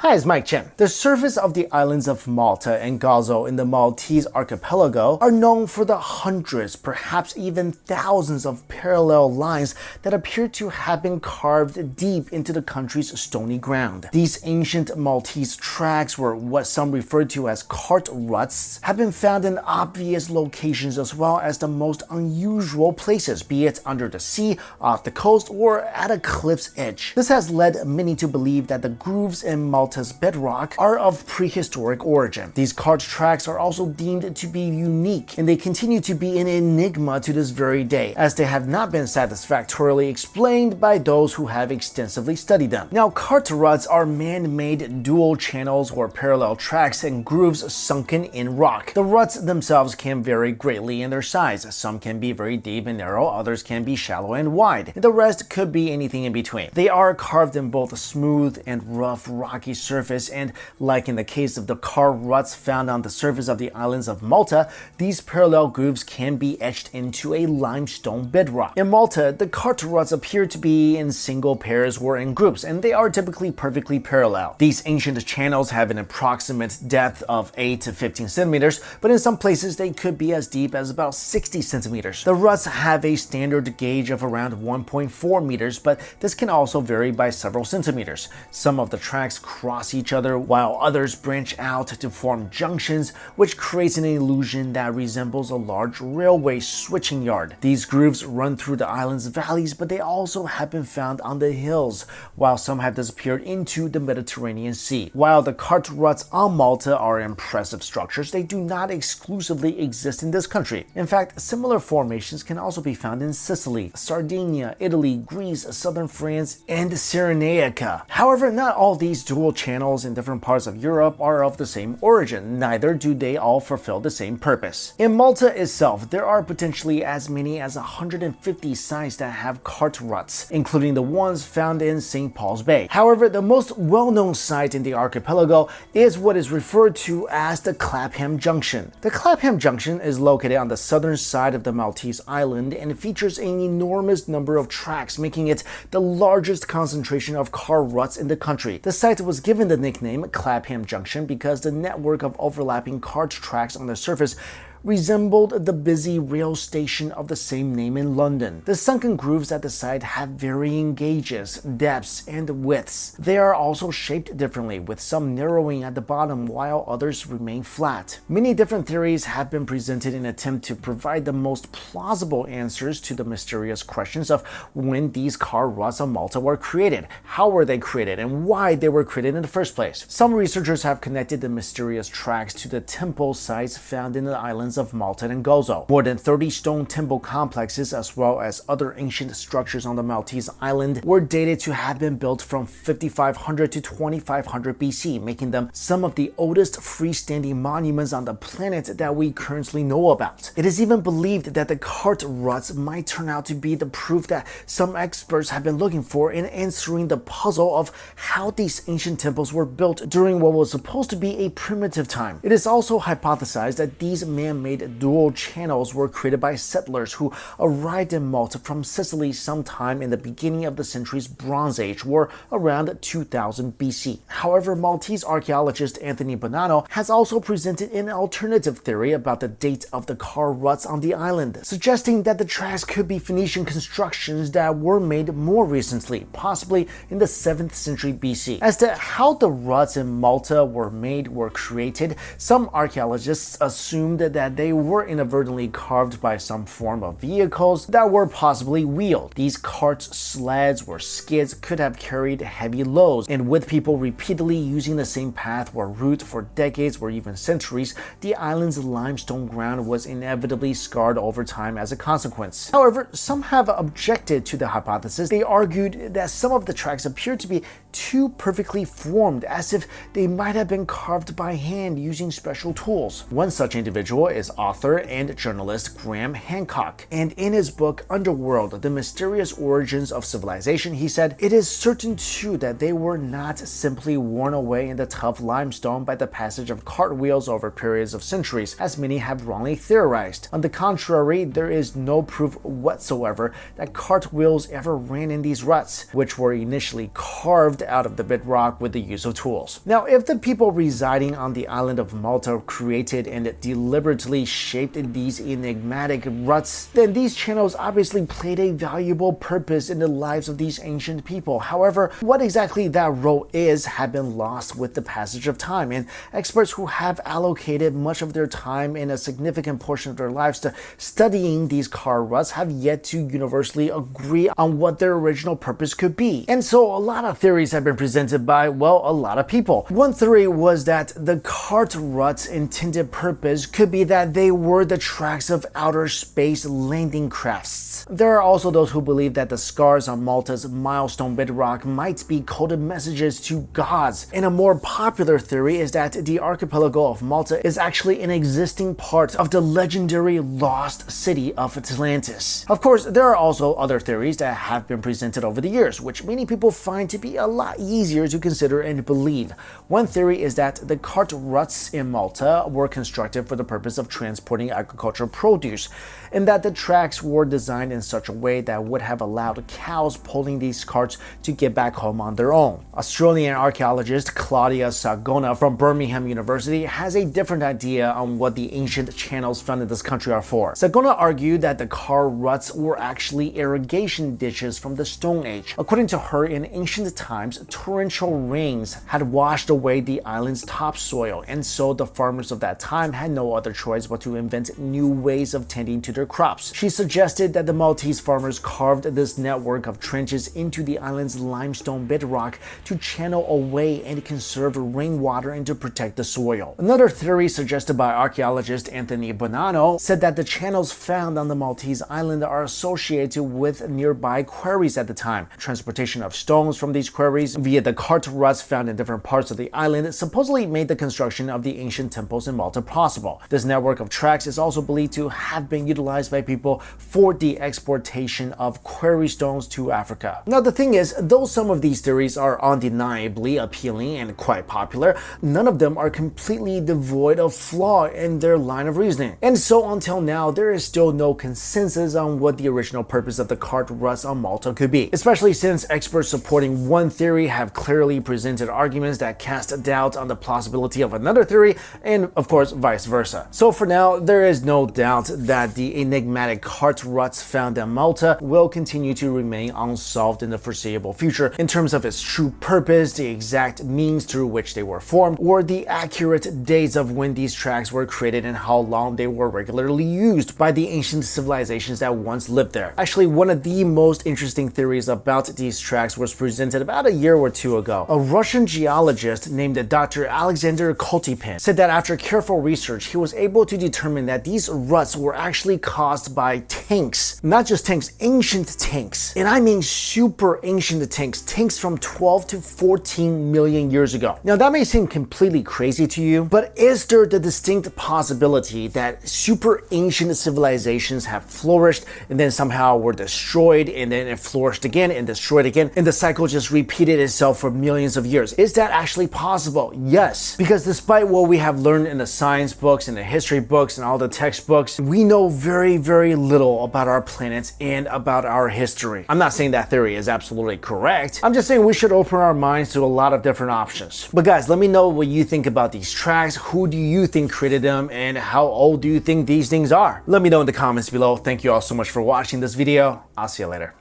Hi, it's Mike Chen. The surface of the islands of Malta and Gozo in the Maltese archipelago are known for the hundreds, perhaps even thousands of parallel lines that appear to have been carved deep into the country's stony ground. These ancient Maltese tracks, or what some refer to as cart ruts, have been found in obvious locations as well as the most unusual places, be it under the sea, off the coast, or at a cliff's edge. This has led many to believe that the grooves in Malta's bedrock are of prehistoric origin. These cart tracks are also deemed to be unique, and they continue to be an enigma to this very day, as they have not been satisfactorily explained by those who have extensively studied them. Now, cart ruts are man-made dual channels or parallel tracks and grooves sunken in rock. The ruts themselves can vary greatly in their size. Some can be very deep and narrow, others can be shallow and wide, and the rest could be anything in between. They are carved in both a smooth and rough rocky surface, and like in the case of the cart ruts found on the surface of the islands of Malta, these parallel grooves can be etched into a limestone bedrock. In Malta, the cart ruts appear to be in single pairs or in groups, and they are typically perfectly parallel. These ancient channels have an approximate depth of 8 to 15 centimeters, but in some places they could be as deep as about 60 centimeters. The ruts have a standard gauge of around 1.4 meters, but this can also vary by several centimeters. Some of the tracks cross each other, while others branch out to form junctions, which creates an illusion that resembles a large railway switching yard. These grooves run through the island's valleys, but they also have been found on the hills, while some have disappeared into the Mediterranean Sea. While the cart ruts on Malta are impressive structures, they do not exclusively exist in this country. In fact, similar formations can also be found in Sicily, Sardinia, Italy, Greece, southern France, and Cyrenaica. However, not all these dual channels in different parts of Europe are of the same origin, neither do they all fulfill the same purpose. In Malta itself, there are potentially as many as 150 sites that have cart ruts, including the ones found in St. Paul's Bay. However, the most well-known site in the archipelago is what is referred to as the Clapham Junction. The Clapham Junction is located on the southern side of the Maltese island and features an enormous number of tracks, making it the largest concentration of cart ruts in the country. The site was given the nickname Clapham Junction because the network of overlapping cart tracks on the surface resembled the busy rail station of the same name in London. The sunken grooves at the site have varying gauges, depths, and widths. They are also shaped differently, with some narrowing at the bottom while others remain flat. Many different theories have been presented in an attempt to provide the most plausible answers to the mysterious questions of when these cart ruts on Malta were created, how were they created, and why they were created in the first place. Some researchers have connected the mysterious tracks to the temple sites found in the islands of Malta and Gozo. More than 30 stone temple complexes, as well as other ancient structures on the Maltese island, were dated to have been built from 5500 to 2500 BC, making them some of the oldest freestanding monuments on the planet that we currently know about. It is even believed that the cart ruts might turn out to be the proof that some experts have been looking for in answering the puzzle of how these ancient temples were built during what was supposed to be a primitive time. It is also hypothesized that these man-made dual channels were created by settlers who arrived in Malta from Sicily sometime in the beginning of the century's Bronze Age, or around 2000 BC. However, Maltese archaeologist Anthony Bonanno has also presented an alternative theory about the date of the cart ruts on the island, suggesting that the tracks could be Phoenician constructions that were made more recently, possibly in the 7th century BC. As to how the ruts in Malta were created, some archaeologists assumed that they were inadvertently carved by some form of vehicles that were possibly wheeled. These carts, sleds, or skids could have carried heavy loads, and with people repeatedly using the same path or route for decades or even centuries, the island's limestone ground was inevitably scarred over time as a consequence. However, some have objected to the hypothesis. They argued that some of the tracks appear to be too perfectly formed, as if they might have been carved by hand using special tools. One such individual is author and journalist Graham Hancock, and in his book Underworld: The Mysterious Origins of Civilization, he said, "It is certain too that they were not simply worn away in the tough limestone by the passage of cartwheels over periods of centuries, as many have wrongly theorized. On the contrary, there is no proof whatsoever that cartwheels ever ran in these ruts, which were initially carved out of the bedrock with the use of tools. Now, if the people residing on the island of Malta created and deliberately shaped these enigmatic ruts, then these channels obviously played a valuable purpose in the lives of these ancient people. However, what exactly that role is had been lost with the passage of time, and experts who have allocated much of their time and a significant portion of their lives to studying these car ruts have yet to universally agree on what their original purpose could be. And so a lot of theories have been presented by, well, a lot of people. One theory was that the cart ruts' intended purpose could be that they were the tracks of outer space landing crafts. There are also those who believe that the scars on Malta's milestone bedrock might be coded messages to gods. And a more popular theory is that the archipelago of Malta is actually an existing part of the legendary lost city of Atlantis. Of course, there are also other theories that have been presented over the years, which many people find to be a lot easier to consider and believe. One theory is that the cart ruts in Malta were constructed for the purpose of transporting agricultural produce, and that the tracks were designed in such a way that would have allowed cows pulling these carts to get back home on their own. Australian archaeologist Claudia Sagona from Birmingham University has a different idea on what the ancient channels found in this country are for. Sagona argued that the car ruts were actually irrigation ditches from the Stone Age. According to her, in ancient times, torrential rains had washed away the island's topsoil, and so the farmers of that time had no other choice but to invent new ways of tending to their crops. She suggested that the Maltese farmers carved this network of trenches into the island's limestone bedrock to channel away and conserve rainwater and to protect the soil. Another theory suggested by archaeologist Anthony Bonanno said that the channels found on the Maltese island are associated with nearby quarries at the time. Transportation of stones from these quarries via the cart ruts found in different parts of the island supposedly made the construction of the ancient temples in Malta possible. This network of tracks is also believed to have been utilized by people for the exportation of quarry stones to Africa. Now, the thing is, though some of these theories are undeniably appealing and quite popular, none of them are completely devoid of flaw in their line of reasoning. And so until now, there is still no consensus on what the original purpose of the cart ruts on Malta could be, especially since experts supporting one theory have clearly presented arguments that cast doubt on the plausibility of another theory, and of course vice versa. So for now, there is no doubt that the enigmatic cart ruts found in Malta will continue to remain unsolved in the foreseeable future in terms of its true purpose, the exact means through which they were formed, or the accurate dates of when these tracks were created and how long they were regularly used by the ancient civilizations that once lived there. Actually, one of the most interesting theories about these tracks was presented about a year or two ago. A Russian geologist named Dr. Alexander Koltipin said that after careful research, he was able to determine that these ruts were actually caused by tanks. Not just tanks, ancient tanks. And I mean super ancient tanks, tanks from 12 to 14 million years ago. Now that may seem completely crazy to you, but is there the distinct possibility that super ancient civilizations have flourished and then somehow were destroyed, and then it flourished again and destroyed again, and the cycle just repeated itself for millions of years? Is that actually possible? Yes, because despite what we have learned in the science books and the history books and all the textbooks, we know very, very little about our planet and about our history. I'm not saying that theory is absolutely correct. I'm just saying we should open our minds to a lot of different options. But guys, let me know what you think about these tracks. Who do you think created them, and how old do you think these things are? Let me know in the comments below. Thank you all so much for watching this video. I'll see you later.